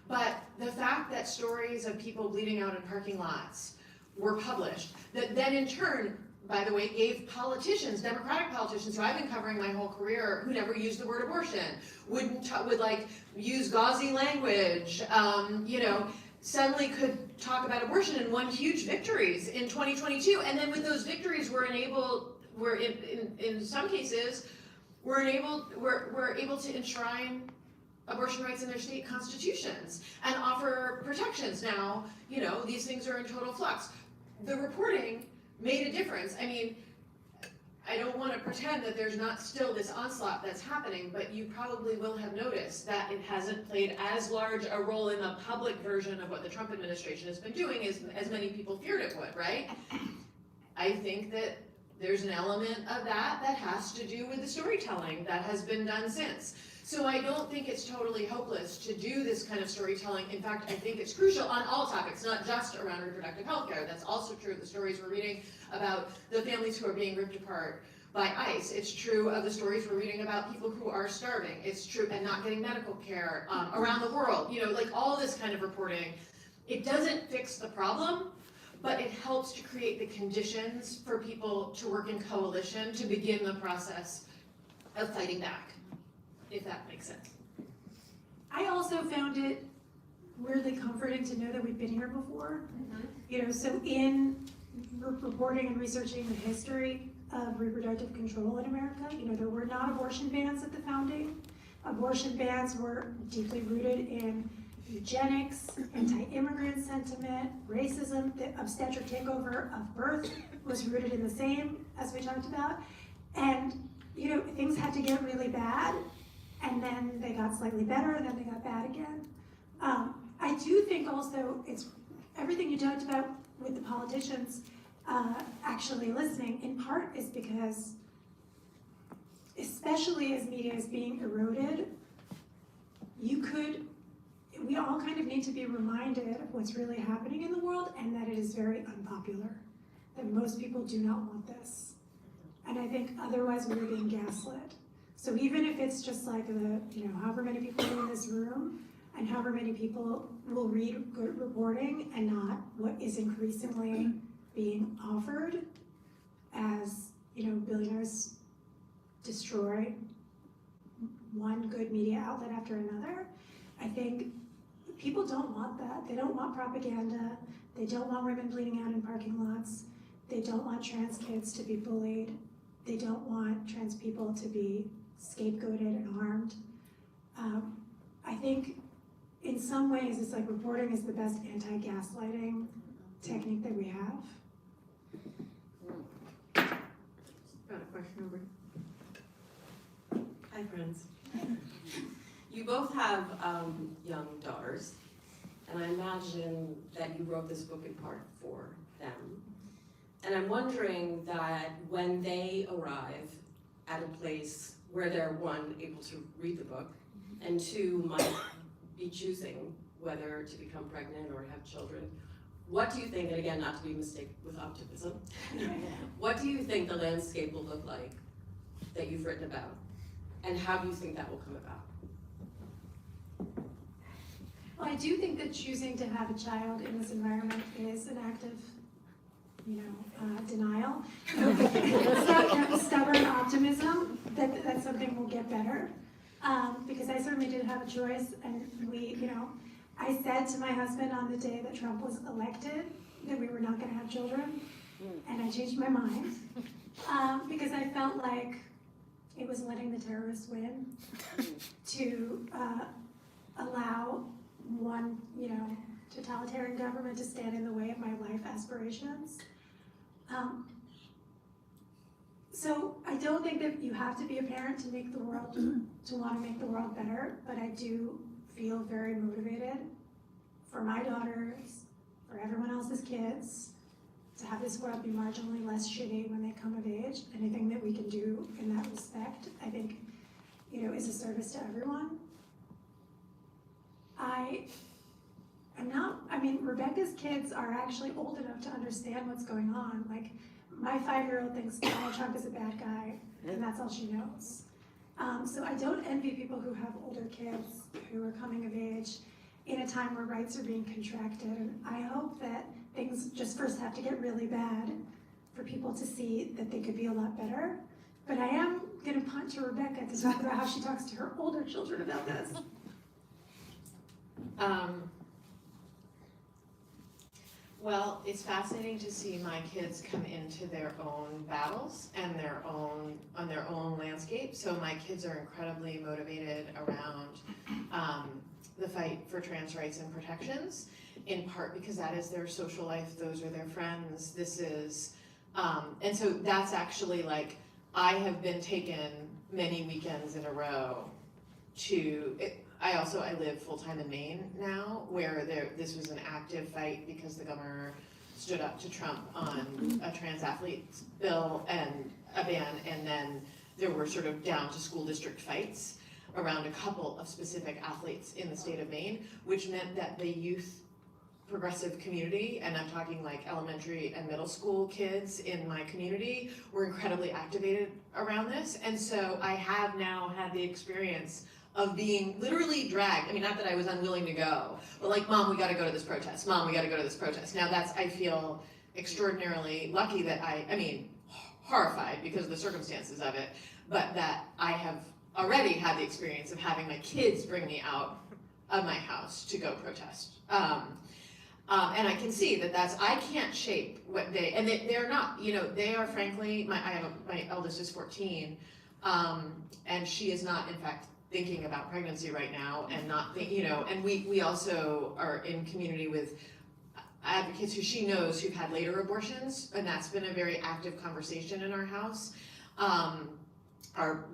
But the fact that stories of people bleeding out in parking lots were published, that then in turn, by the way, gave politicians, Democratic politicians who I've been covering my whole career, who never used the word abortion, would use gauzy language, suddenly could talk about abortion and won huge victories in 2022. And then with those victories, in some cases, were able to enshrine abortion rights in their state constitutions and offer protections. Now, these things are in total flux. The reporting made a difference. I mean, I don't want to pretend that there's not still this onslaught that's happening, but you probably will have noticed that it hasn't played as large a role in the public version of what the Trump administration has been doing as many people feared it would, right? I think that there's an element of that has to do with the storytelling that has been done since. So I don't think it's totally hopeless to do this kind of storytelling. In fact, I think it's crucial on all topics, not just around reproductive health care. That's also true of the stories we're reading about the families who are being ripped apart by ICE. It's true of the stories we're reading about people who are starving. It's true, and not getting medical care around the world. All this kind of reporting. It doesn't fix the problem, but it helps to create the conditions for people to work in coalition to begin the process of fighting back, if that makes sense. I also found it weirdly comforting to know that we've been here before. You know, so in reporting and researching the history of reproductive control in America, you know, there were not abortion bans at the founding. Abortion bans were deeply rooted in eugenics, anti-immigrant sentiment, racism. The obstetric takeover of birth was rooted in the same, as we talked about. And, you know, things had to get really bad, and then they got slightly better, and then they got bad again. I do think also it's everything you talked about with the politicians actually listening, in part is because, especially as media is being eroded, we all kind of need to be reminded of what's really happening in the world and that it is very unpopular, that most people do not want this. And I think otherwise we're being gaslit. So even if it's just like however many people are in this room and however many people will read good reporting and not what is increasingly being offered as, billionaires destroy one good media outlet after another, I think people don't want that. They don't want propaganda. They don't want women bleeding out in parking lots. They don't want trans kids to be bullied. They don't want trans people to be scapegoated and harmed. I think in some ways it's like reporting is the best anti-gaslighting technique that we have. Got a question over here. Hi, friends. You both have young daughters, and I imagine that you wrote this book in part for them. And I'm wondering that when they arrive at a place where they're, one, able to read the book, and two, might be choosing whether to become pregnant or have children, what do you think, and again, not to be mistaken with optimism, what do you think the landscape will look like that you've written about? And how do you think that will come about? Well, I do think that choosing to have a child in this environment is an act of, denial. Stubborn optimism that something will get better. Because I certainly did have a choice, and I said to my husband on the day that Trump was elected that we were not going to have children, and I changed my mind because I felt like it was letting the terrorists win to allow one, totalitarian government to stand in the way of my life aspirations. So I don't think that you have to be a parent to make the world, to want to make the world better, but I do feel very motivated for my daughters, for everyone else's kids, to have this world be marginally less shitty when they come of age. Anything that we can do in that respect, I think, is a service to everyone. Rebecca's kids are actually old enough to understand what's going on. Like, my 5-year-old thinks Donald Trump is a bad guy, and that's all she knows. So I don't envy people who have older kids who are coming of age in a time where rights are being contracted. And I hope that things just first have to get really bad for people to see that they could be a lot better. But I am gonna punt to Rebecca to talk about how she talks to her older children about this. Well, it's fascinating to see my kids come into their own battles and on their own landscape. So my kids are incredibly motivated around the fight for trans rights and protections, in part because that is their social life, those are their friends, this is, and so that's actually like, I have been taken many weekends in a row to, I live full-time in Maine now, where this was an active fight because the governor stood up to Trump on a trans athletes bill and a ban, and then there were sort of down to school district fights around a couple of specific athletes in the state of Maine, which meant that the youth progressive community, and I'm talking like elementary and middle school kids in my community, were incredibly activated around this. And so I have now had the experience of being literally dragged. I mean, not that I was unwilling to go, but like, Mom, we gotta go to this protest. Mom, we gotta go to this protest. Now that's, I feel, extraordinarily lucky that I mean, horrified because of the circumstances of it, but that I have already had the experience of having my kids bring me out of my house to go protest. And I can see that I can't shape what they're not, they are frankly, my eldest is 14, and she is not in fact thinking about pregnancy right now, and and we also are in community with advocates who she knows who've had later abortions, and that's been a very active conversation in our house.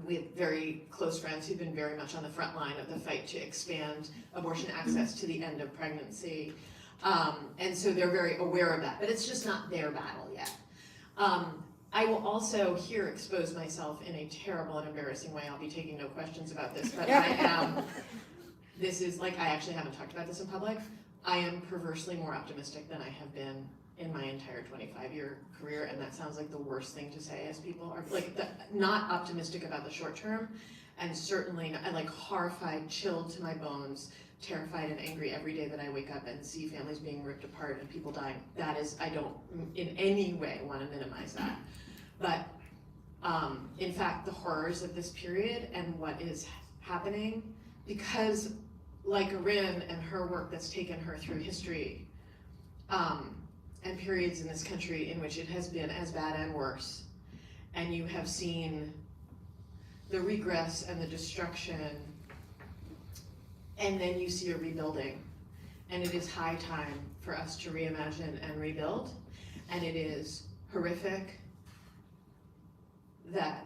We have very close friends who've been very much on the front line of the fight to expand abortion access to the end of pregnancy. And so they're very aware of that, but it's just not their battle yet. I will also here expose myself in a terrible and embarrassing way. I'll be taking no questions about this, but I actually haven't talked about this in public. I am perversely more optimistic than I have been in my entire 25-year career, and that sounds like the worst thing to say, as people are not optimistic about the short term, and certainly horrified, chilled to my bones, terrified and angry every day that I wake up and see families being ripped apart and people dying. That is, I don't in any way want to minimize that. But in fact, the horrors of this period and what is happening, because like Irin and her work that's taken her through history, and periods in this country in which it has been as bad and worse, and you have seen the regress and the destruction, and then you see a rebuilding. And it is high time for us to reimagine and rebuild. And it is horrific that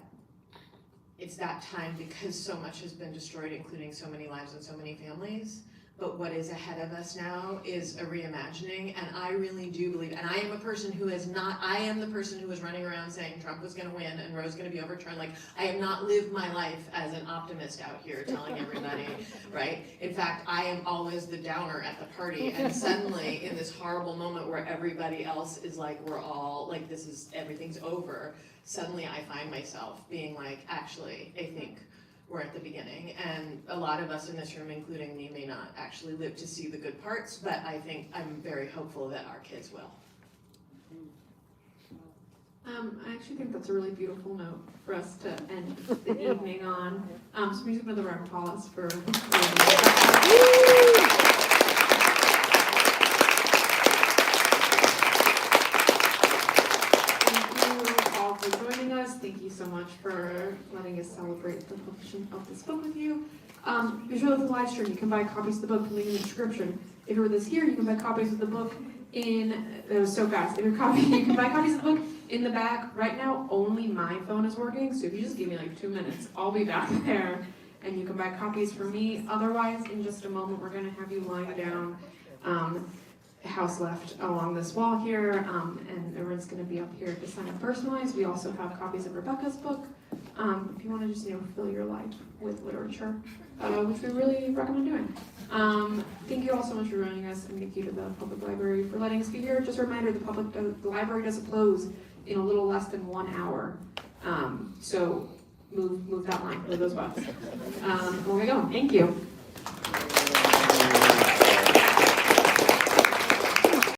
it's that time because so much has been destroyed, including so many lives and so many families. But what is ahead of us now is a reimagining, and I really do believe, and I am a person who I am the person who was running around saying Trump was gonna win and Roe's gonna be overturned. I have not lived my life as an optimist out here telling everybody, right? In fact, I am always the downer at the party, and suddenly in this horrible moment where everybody else is we're all, everything's over, suddenly I find myself being actually, I think we're at the beginning, and a lot of us in this room, including me, may not actually live to see the good parts, but I think I'm very hopeful that our kids will. I actually think that's a really beautiful note for us to end the evening on. So please give another round of applause for joining us. Thank you so much for letting us celebrate the publishing of this book with you. If you're with the live stream, you can buy copies of the book, link in the description. If you're with us here, you can buy copies of the book that was so fast. You can buy copies of the book in the back. Right now, only my phone is working, so if you just give me 2 minutes, I'll be back there, and you can buy copies from me. Otherwise, in just a moment, we're gonna have you lying down, house left along this wall here, and everyone's going to be up here to sign up personalized. We also have copies of Rebecca's book, if you want to just fill your life with literature, which we really recommend doing. Thank you all so much for joining us, and thank you to the public library for letting us be here. Just a reminder, the library doesn't close in a little less than 1 hour, so move that line, move those buttons. Where we going? Thank you.